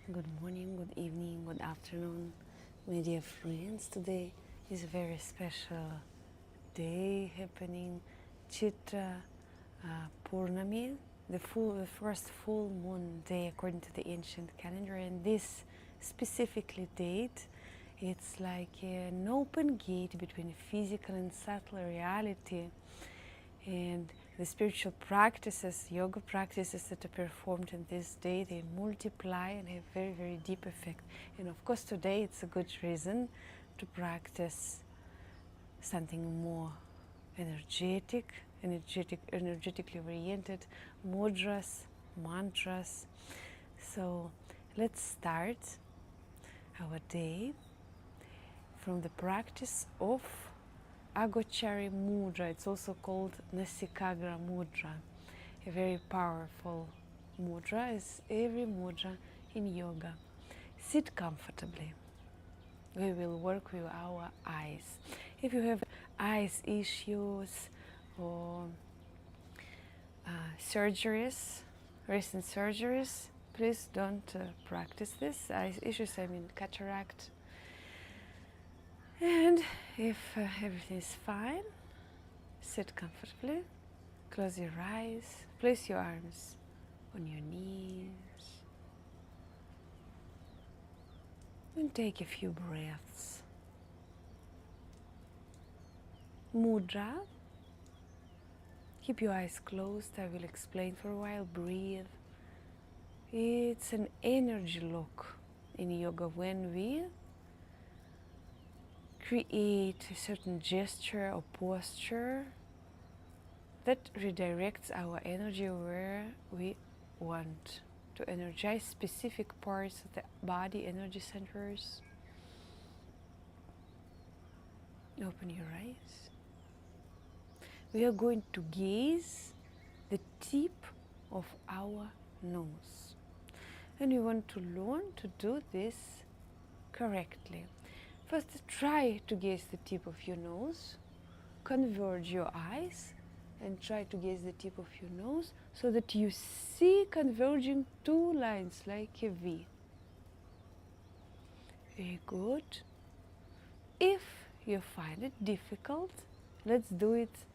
Good morning, good evening, good afternoon, my dear friends. Today is a very special day happening, Chitra Purnami, the first full moon day according to the ancient calendar. And this specifically date, it's like an open gate between physical and subtle reality. And the spiritual practices, yoga practices that are performed in this day, they multiply and have very, very deep effect. And of course today it's a good reason to practice something more energetically oriented, mudras, mantras. So let's start our day from the practice of Acharya mudra. It's also called Nasikagra mudra. A very powerful mudra, as every mudra in yoga. Sit comfortably. We will work with our eyes. If you have eyes issues or surgeries, recent surgeries, please don't practice this. Eyes issues, I mean cataract. And if everything is fine, sit comfortably, close your eyes, place your arms on your knees, and take a few breaths. Mudra. Keep your eyes closed. I will explain for a while. Breathe. It's an energy lock in yoga when we create a certain gesture or posture that redirects our energy where we want to energize specific parts of the body, energy centers. Open your eyes. We are going to gaze the tip of our nose. And we want to learn to do this correctly. First, try to gaze the tip of your nose. Converge your eyes and try to gaze the tip of your nose so that you see converging two lines like a V. Very good. If you find it difficult, let's do it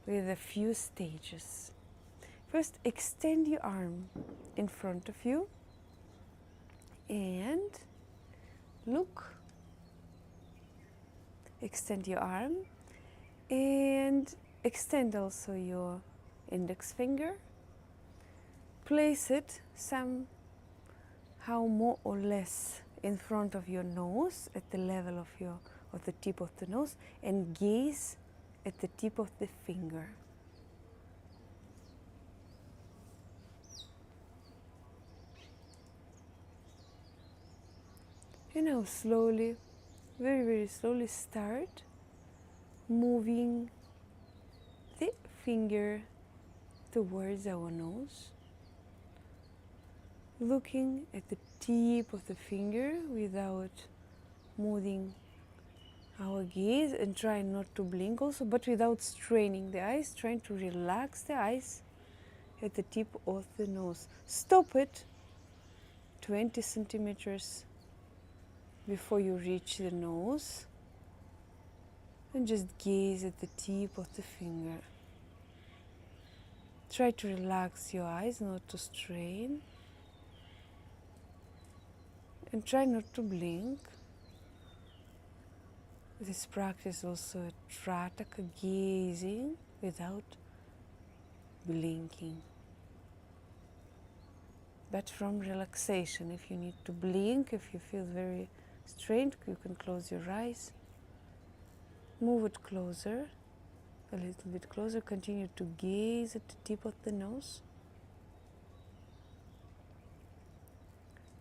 with a few stages. First, extend your arm in front of you and look. Extend your arm and extend also your index finger. Place it somehow more or less in front of your nose, at the level of the tip of the nose, and gaze at the tip of the finger. And now slowly, very, very slowly start moving the finger towards our nose, looking at the tip of the finger without moving our gaze, and try not to blink also, but without straining the eyes, trying to relax the eyes at the tip of the nose. Stop it 20 centimeters before you reach the nose and just gaze at the tip of the finger. Try to relax your eyes, not to strain, and try not to blink. This practice also a Trataka, gazing without blinking, but from relaxation. If you need to blink, if you feel very strained, you can close your eyes. Move it closer, a little bit closer. Continue to gaze at the tip of the nose.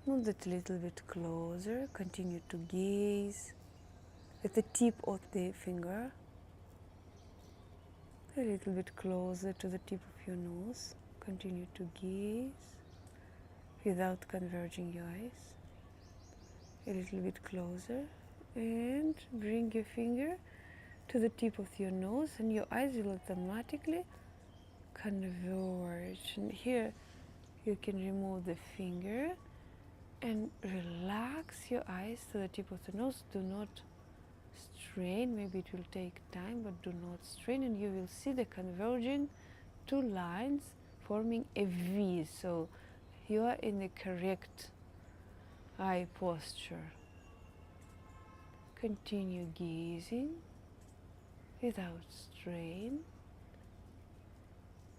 Move it a little bit closer. Continue to gaze at the tip of the finger. A little bit closer to the tip of your nose. Continue to gaze without converging your eyes. A little bit closer, and bring your finger to the tip of your nose, and your eyes will automatically converge. And here you can remove the finger And relax your eyes to the tip of the nose. Do not strain. Maybe it will take time, but do not strain, and you will see the converging two lines forming a V. So you are in the correct eye posture. Continue gazing without strain,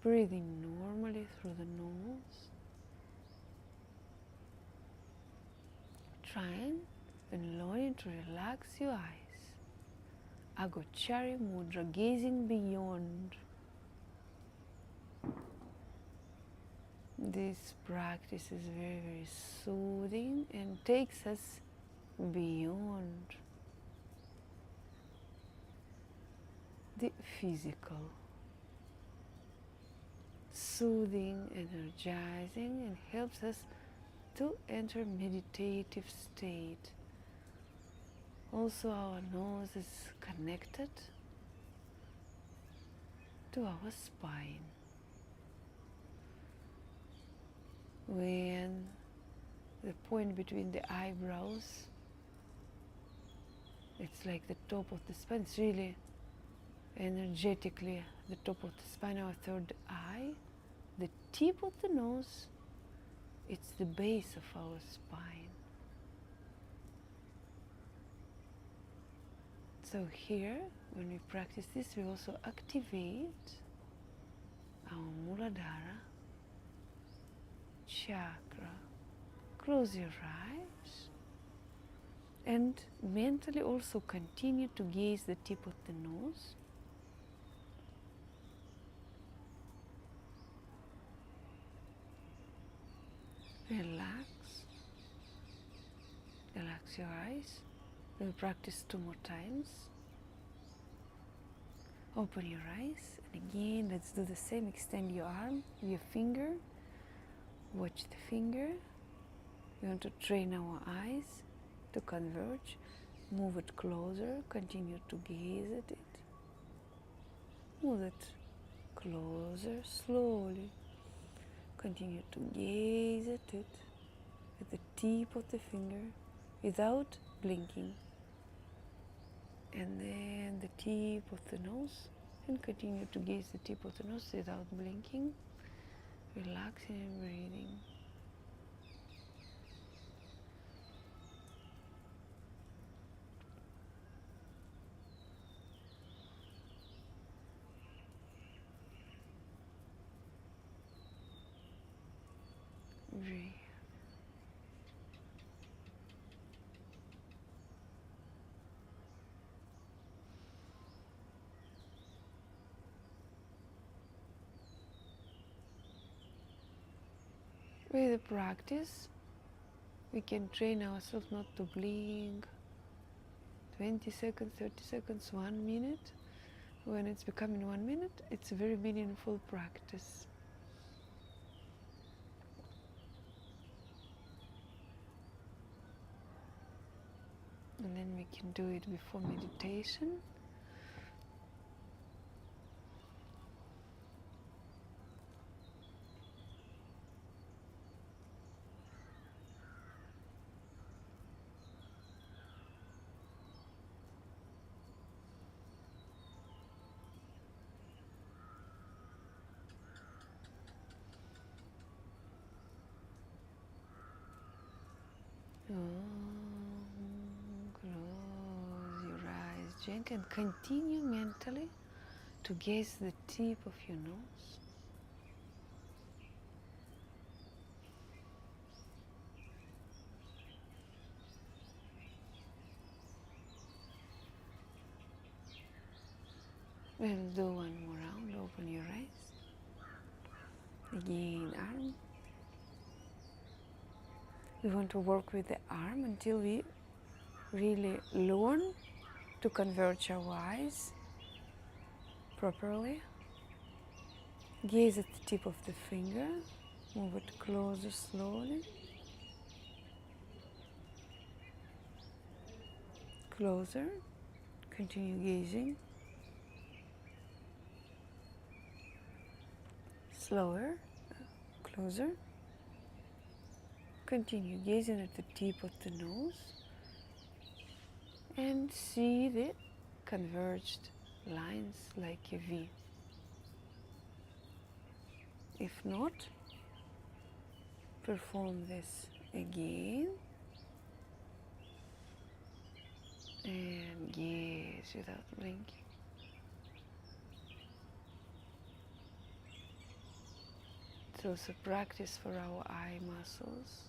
breathing normally through the nose, trying and learning to relax your eyes. Acharya mudra, gazing beyond. This practice is very, very soothing and takes us beyond the physical. Soothing, energizing, and helps us to enter meditative state. Also, our nose is connected to our spine. When the point between the eyebrows, it's like the top of the spine, it's really energetically the top of the spine, our third eye. The tip of the nose, it's the base of our spine. So here, when we practice this, we also activate our Muladhara chakra. Close your eyes and mentally also continue to gaze the tip of the nose. Relax. Relax your eyes. We'll practice 2 more times. Open your eyes, and again let's do the same. Extend your arm, your finger. Watch the finger. We want to train our eyes to converge. Move it closer. Continue to gaze at it. Move it closer, slowly. Continue to gaze at it with the tip of the finger without blinking. And then the tip of the nose, and continue to gaze the tip of the nose without blinking, relaxing and breathing. Breathe. With the practice, we can train ourselves not to blink 20 seconds, 30 seconds, 1 minute. When it's becoming 1 minute, it's a very meaningful practice. And then we can do it before meditation. Close your eyes gently and continue mentally to gaze the tip of your nose. We'll do 1 more round. Open your eyes. Again, arm. We want to work with the arm until we really learn to converge our eyes properly. Gaze at the tip of the finger. Move it closer slowly. Closer. Continue gazing. Slower. Closer. Continue gazing at the tip of the nose and see the converged lines like a V. If not, perform this again and gaze without blinking. It's also practice for our eye muscles.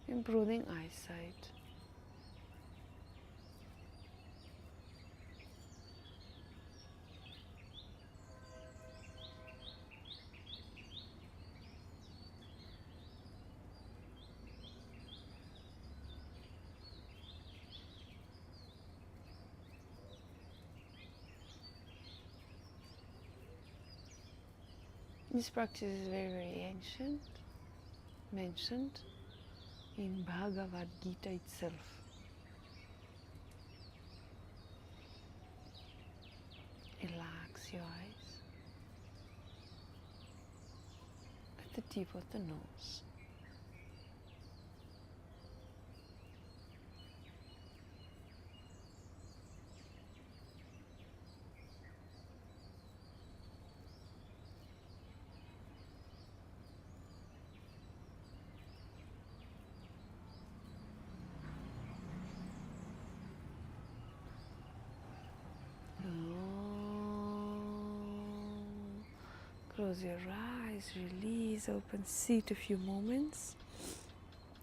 Improving eyesight. This practice is very, very ancient, mentioned in Bhagavad Gita itself. Relax your eyes at the tip of the nose. Close your eyes, release, open, sit a few moments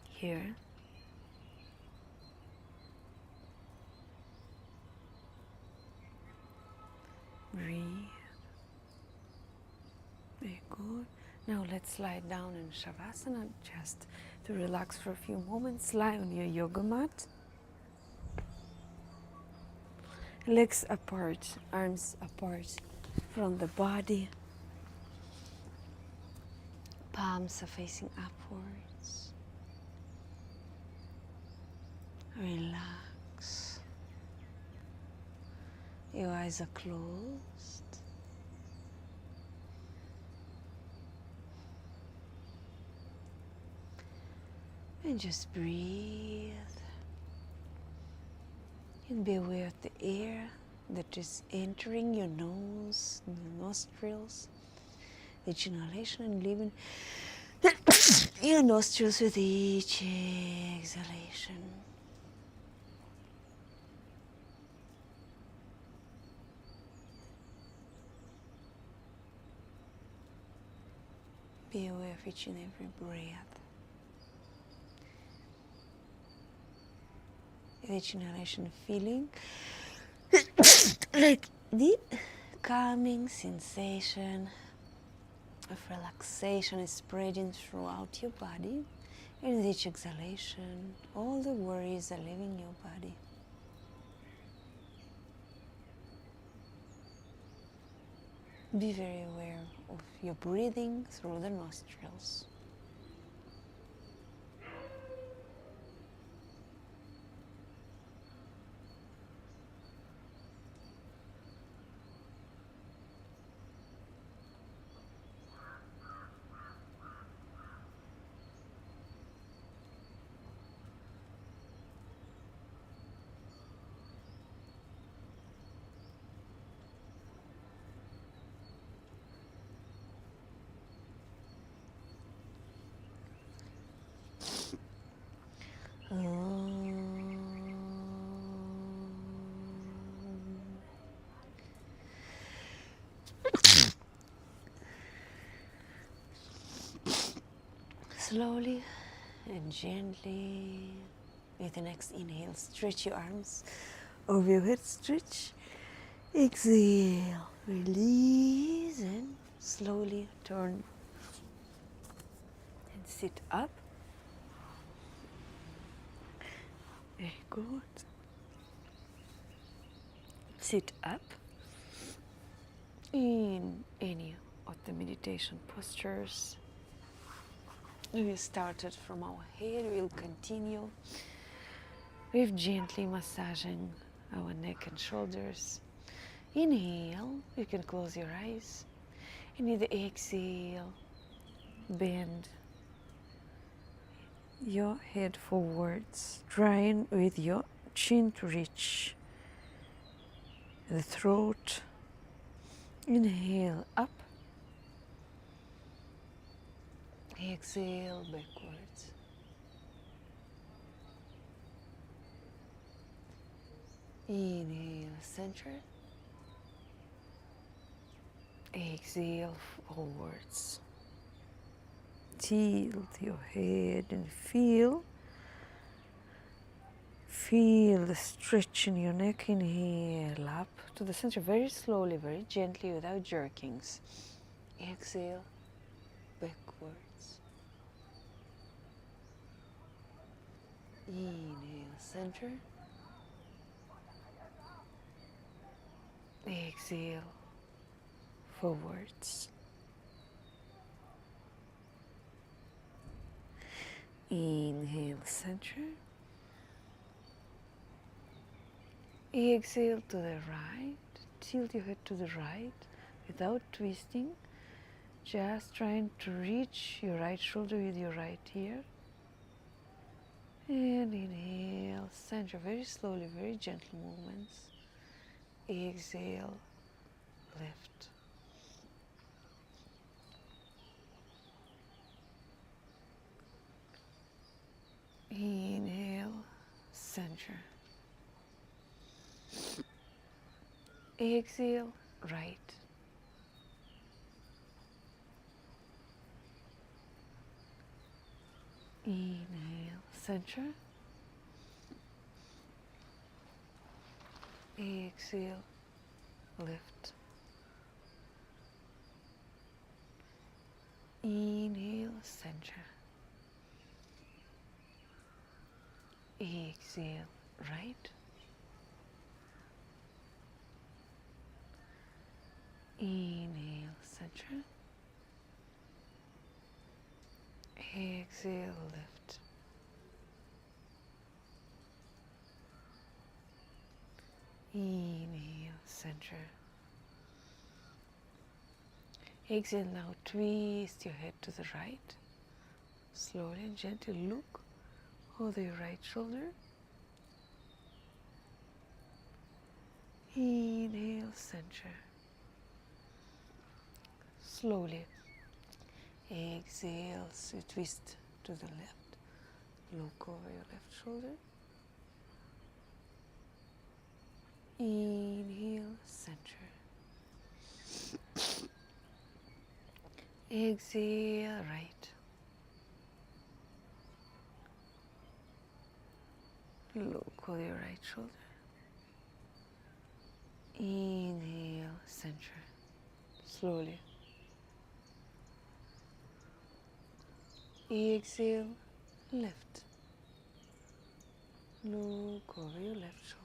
here. Breathe. Very good. Now let's lie down in Shavasana just to relax for a few moments. Lie on your yoga mat. Legs apart, arms apart from the body. Palms are facing upwards. Relax. Your eyes are closed. And just breathe. And be aware of the air that is entering your nose, your nostrils. Each inhalation and leaving your nostrils with each exhalation. Be aware of each and every breath. Each inhalation feeling like the calming sensation of relaxation is spreading throughout your body, and with each exhalation, all the worries are leaving your body. Be very aware of your breathing through the nostrils. Slowly and gently, with the next inhale, stretch your arms over your head, stretch. Exhale, release, and slowly turn and sit up. Very good. Sit up in any of the meditation postures. We started from our head, we'll continue with gently massaging our neck and shoulders. Inhale, you can close your eyes And with the exhale, bend your head forwards, trying with your chin to reach the throat. Inhale up, exhale backwards. Inhale, center. Exhale forwards. Tilt your head and feel the stretch in your neck. Inhale up to the center very slowly, very gently, without jerkings. Exhale backwards. Inhale, center. Exhale forwards. Inhale, center. Exhale to the right. Tilt your head to the right without twisting. Just trying to reach your right shoulder with your right ear. And inhale, center very slowly, very gentle movements. Exhale, lift. Inhale, center. Exhale, right. Inhale, center. Exhale, lift. Inhale, center. Exhale, right. Inhale, center. Exhale, lift. Inhale, center. Exhale, now twist your head to the right. Slowly and gently look over your right shoulder. Inhale, center. Slowly. Exhale, so twist to the left. Look over your left shoulder. Inhale, center. Exhale, right. Look over your right shoulder. Inhale, center. Slowly. Exhale, lift. Look over your left shoulder.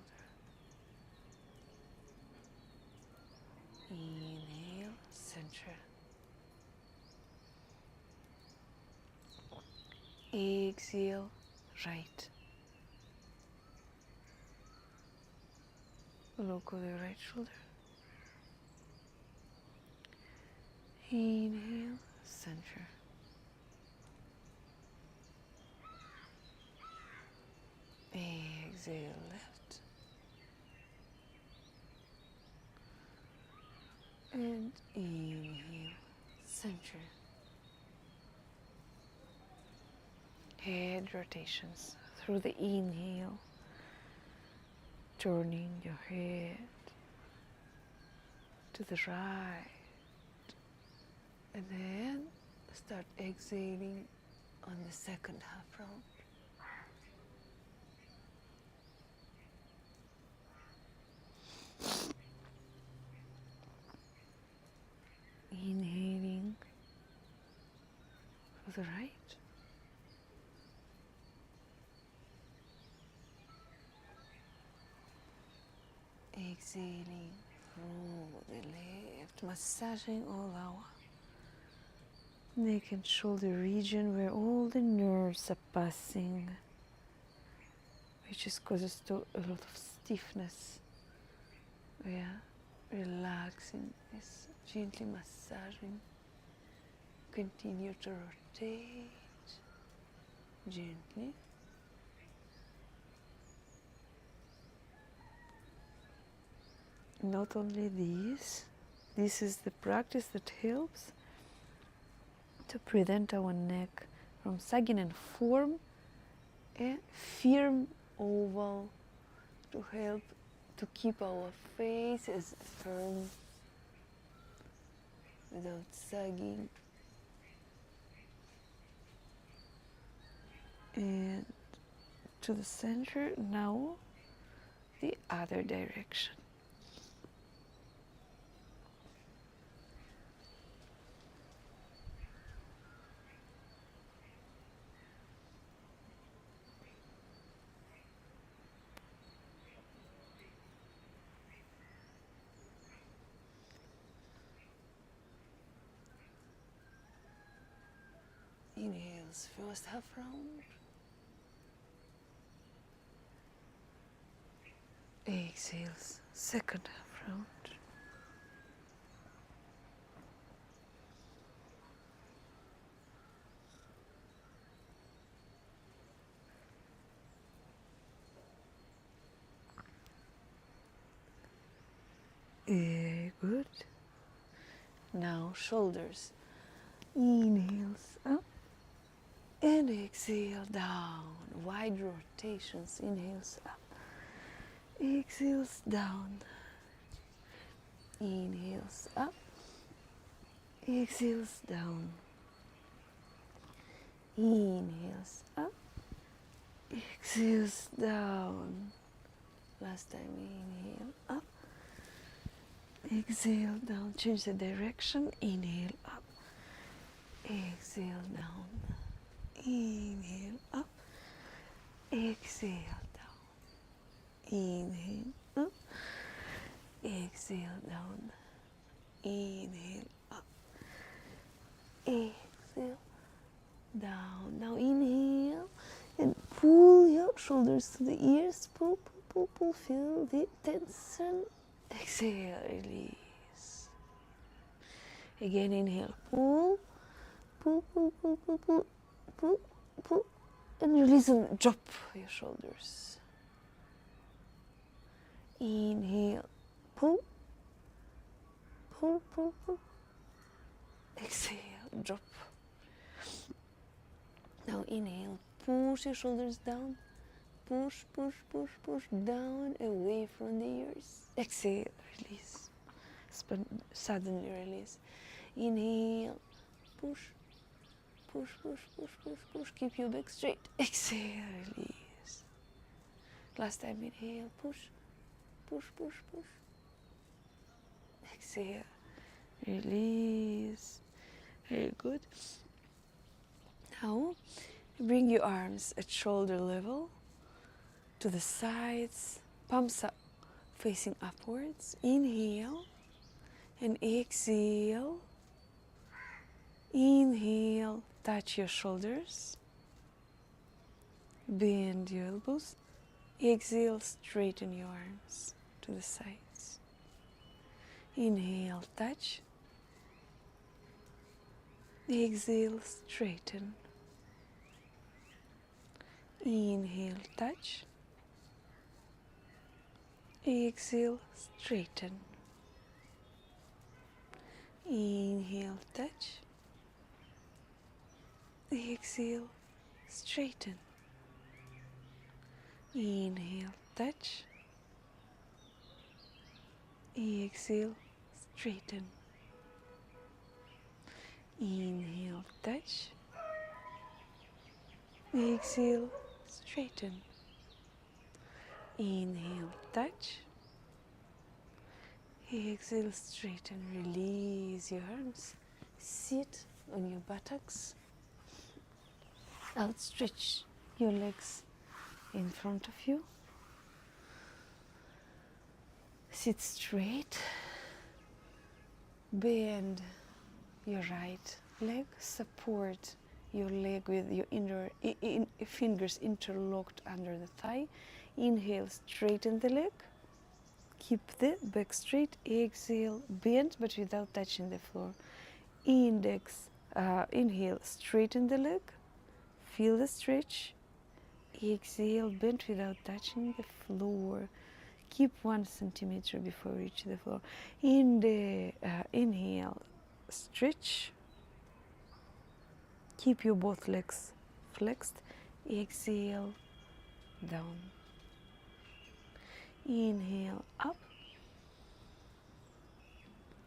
Inhale, center. Exhale, right. Look over your right shoulder. Inhale, center. Exhale, left. And inhale, center. Head rotations through the inhale, turning your head to the right, and then start exhaling on the second half round. Inhaling to the right. Exhaling through the left, massaging all our neck and shoulder region where all the nerves are passing, which just causes to a lot of stiffness. We are relaxing this Gently massaging. Continue to rotate gently. Not only this is the practice that helps to prevent our neck from sagging and form a firm oval to help to keep our face as firm without sagging. And to the center, now the other direction. Inhales, first half round. Exhales, second half round. Very good. Now shoulders. Inhales up and exhale down. Wide rotations. Inhales up. Exhales down. Inhales up. Exhales down. Inhales up. Exhales down. Last time, inhale up. Exhale down. Change the direction. Inhale up. Exhale down. Inhale up. Exhale down. Inhale up. Exhale down. Inhale up. Exhale down. Now inhale and pull your shoulders to the ears. Pull, pull, pull, pull. Feel the tension. Exhale, release. Again, inhale, pull, pull, pull, pull, pull, pull, pull, pull, and release and drop your shoulders. Inhale, pull, pull, pull, pull. Exhale, drop. Now inhale, push your shoulders down. Push, push, push, push down, away from the ears. Exhale, release. Suddenly release. Inhale, push, push, push, push, push, push. Keep your back straight. Exhale, release. Last time, inhale, push, push, push, push. Exhale, release. Very good. Now, bring your arms at shoulder level to the sides, palms up, facing upwards. Inhale and exhale. Inhale, touch your shoulders. Bend your elbows. Exhale, straighten your arms to the sides. Inhale, touch. Exhale, straighten. Inhale, touch. Exhale, straighten. Inhale, touch. Exhale, straighten. Inhale, touch. Exhale, straighten. Inhale, touch. Exhale, straighten. Inhale, touch. Exhale, straighten. Release your arms. Sit on your buttocks. Outstretch your legs in front of you. Sit straight. Bend your right leg. Support your leg with your fingers interlocked under the thigh. Inhale, straighten the leg. Keep the back straight. Exhale, bend but without touching the floor. Inhale, straighten the leg. Feel the stretch. Exhale, bend without touching the floor. Keep 1 centimeter before you reach the floor. Inhale, stretch. Keep your both legs flexed. Exhale, down. Inhale, up.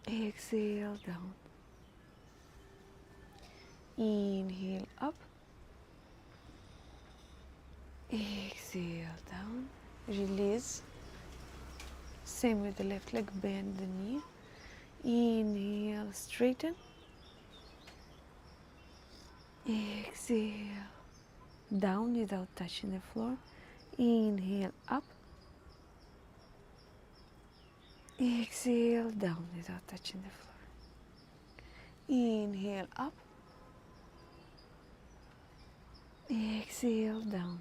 Exhale, down. Inhale, up. Exhale, down. Release. Same with the left leg, bend the knee. Inhale, straighten. Exhale, down without touching the floor. Inhale, up. Exhale, down without touching the floor. Inhale, up. Exhale, down.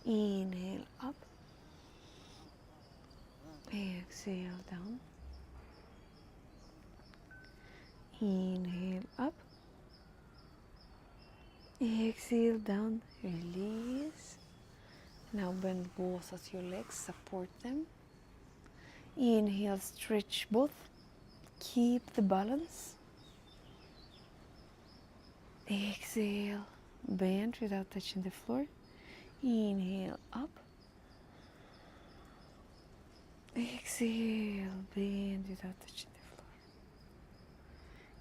Inhale, up. Exhale, down. Inhale, up. Exhale, down. Release. Now bend both of your legs, support them. Inhale, stretch both. Keep the balance. Exhale, bend without touching the floor. Inhale, up. Exhale, bend without touching the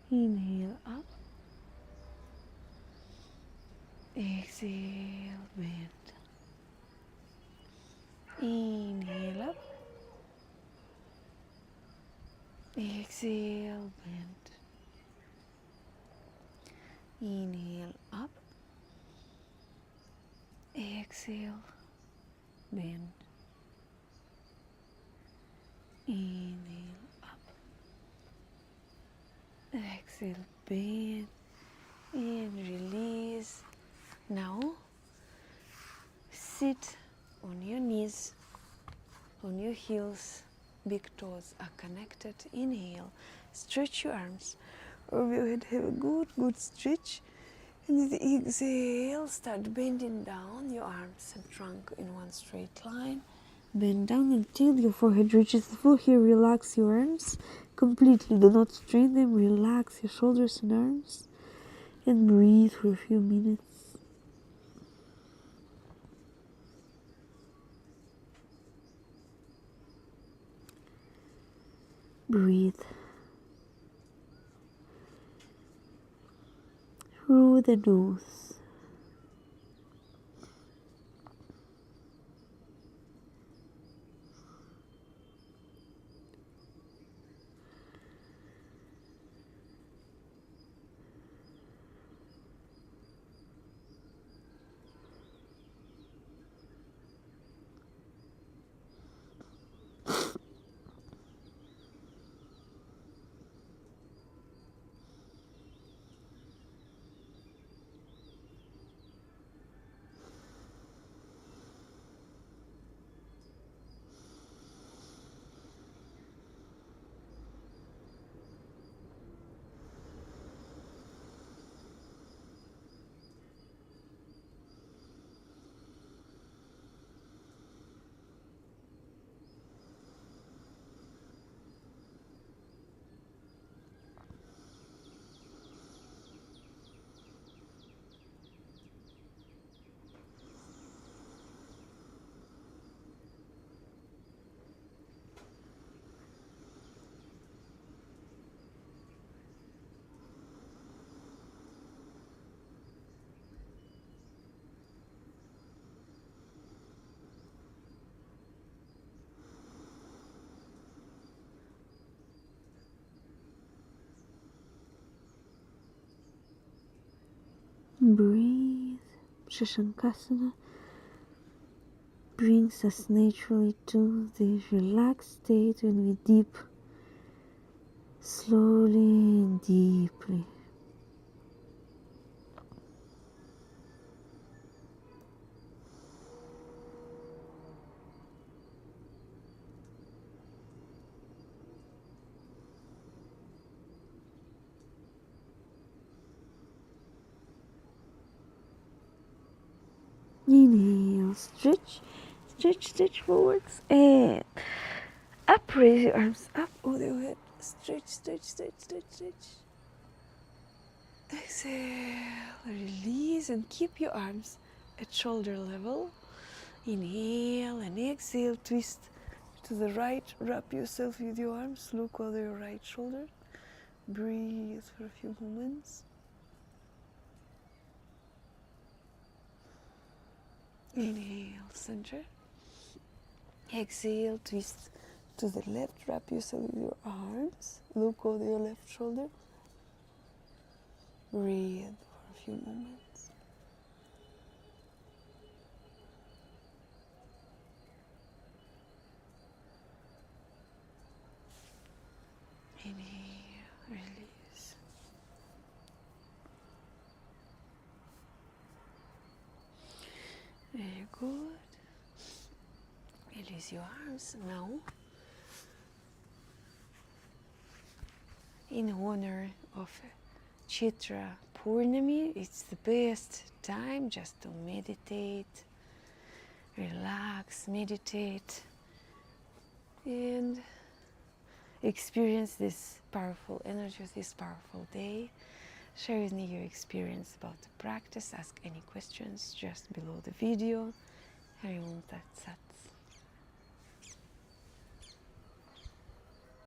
floor. Inhale, up. Exhale, bend. Inhale, up. Exhale, bend. Inhale, up. Exhale, bend. Inhale, up. Exhale, bend. And release. Now, sit on your knees, on your heels. Big toes are connected. Inhale, stretch your arms over your head. Have a good stretch. And with the exhale, start bending down your arms and trunk in one straight line. Bend down until your forehead reaches the floor. Here, relax your arms completely. Do not strain them. Relax your shoulders and arms. And breathe for a few minutes. Breathe through the nose. Breathe. Shashankasana brings us naturally to the relaxed state when we dip slowly and deeply. Inhale, stretch, stretch, stretch forwards, and up, raise your arms up over your head. Stretch, stretch, stretch, stretch, stretch. Exhale, release and keep your arms at shoulder level. Inhale and exhale, twist to the right, wrap yourself with your arms, look over your right shoulder. Breathe for a few moments. Inhale, center. Exhale, twist to the left, wrap yourself with your arms, look over your left shoulder. Breathe for a few moments. Inhale, release. Very good. Release your arms now. In honor of Chitra Purnami, it's the best time just to meditate, relax, meditate, and experience this powerful energy of this powerful day. Share with me your experience about the practice. Ask any questions just below the video. Hari Om Tat Sat.